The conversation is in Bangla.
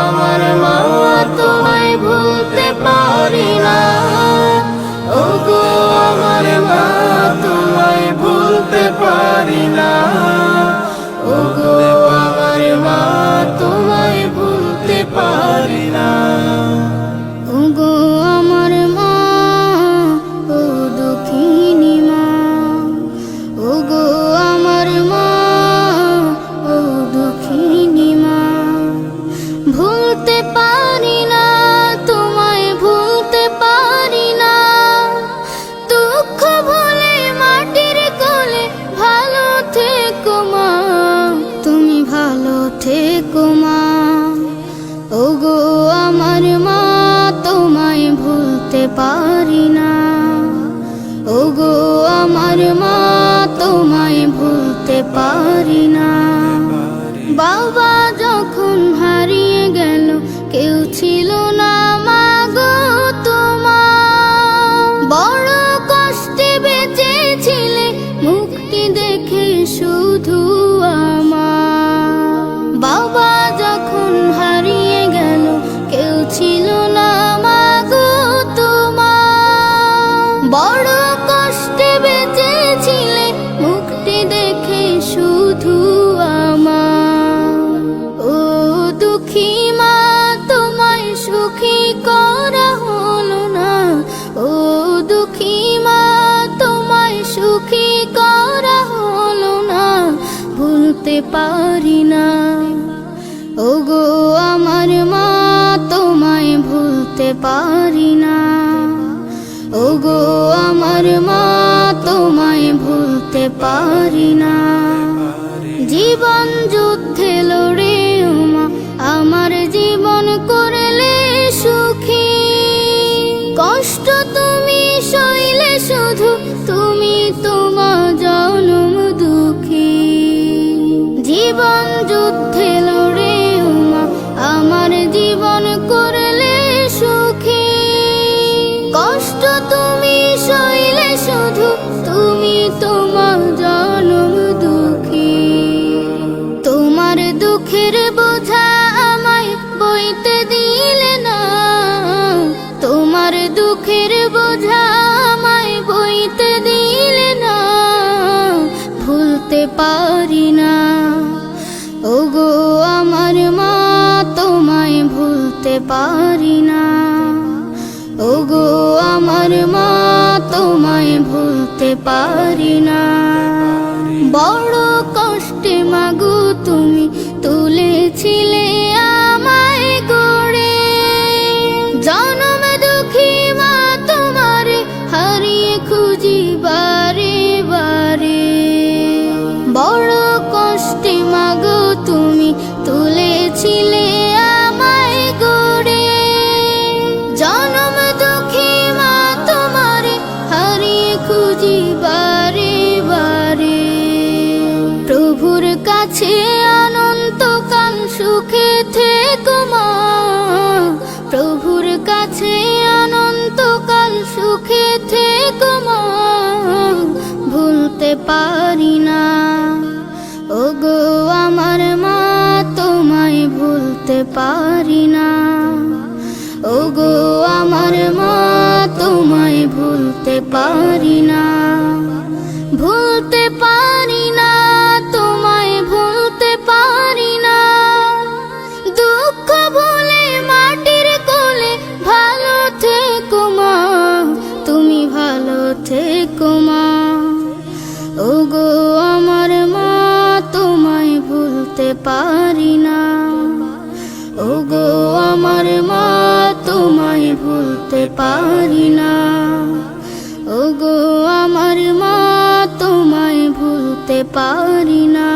আমার মা তোমায় ভুলতে পারি না, ওগো আমার মা তোমায় ভুলতে পারি না, ওগো আমার মা তোমায় ভুলতে পারি না। ওগো আমার মা, ও দুঃখিনী মা, ওগো আমার মা, ও দুঃখিনী মা, ভুলতে পারি না তোমায়, ভুলতে পারি না। দুঃখ ভুলে মাটির কোলে ভালো থেকো মা, তুমি ভালো থেকো মা। ওগো আমার মা তোমায় ভুলতে পারি না, ওগো আমার মা তোমায় ভুলতে পারি না। বাবা যখন হারিয়ে গেল কেউ ছিল না মা গো তোমার, বড় কষ্টে বেঁচেছিলে মুখটি দেখে শুধু আমার। বাবা যখন হারিয়ে গেল কেউ ছিল না মা গো তোমার, বড় কষ্টে বেঁচেছিলে মুখটি দেখে শুধু আমার। ও দুঃখী মা তোমায় সুখী করা হলো না, ও দুঃখী মা তোমায় সুখী করা হলো না, ভুলতে পারি না। ওগো আমার মা তোমায় ভুলতে পারি না, ওগো আমার মা তোমায় ভুলতে পারি না। জীবন যুদ্ধে লড়ে মা আমার জীবন করলে সুখী, কষ্ট তুমি সইলে শুধু তুমি তোমার জনম দুঃখী। জীবন যুদ্ধে লড়ে মা আমার জীবন করলে সুখী, কষ্ট তুমি সইলে শুধু তুমি তোমার জনম দুঃখী। তোমার দুঃখের বোঝা আমায় বইতে দিলে না, তোমার দুঃখের বোঝা আমায় বইতে দিলে না, ভুলতে পারি না। ওগো আমার মা তোমায় ভুলতে পারি না, ওগো আমার মা তোমায় ভুলতে পারি না। বড় কষ্টে মাগো তুমি তুলেছিলে আমায় গড়ে, জনম দুঃখী মা তোমারে হারিয়ে খুঁজি বারে বারে। বড় কষ্টে মাগো তুমি তুলেছিলে আমায় গড়ে, জনম দুঃখী মা তোমারে হারিয়ে খুঁজি বারে বারে। প্রভুর কাছে অনন্তকাল সুখে থেকো মা, প্রভুর কাছে অনন্তকাল সুখে থেকো মা, ভুলতে পারি না। ওগো আমার মা তোমায় ভুলতে পারি না, ওগো আমার মা তোমায় ভুলতে পারি না, ভুলতে পারি না তোমায় ভুলতে পারি না। দুঃখ ভুলে মাটির কোলে ভালো থেকো মা, তুমি ভালো থেকো মা। ওগো আমার মা তোমায় ভুলতে পারি না, ওগো আমার মা তোমায় ভুলতে পারি না, ওগো আমার মা তোমায় ভুলতে পারি না।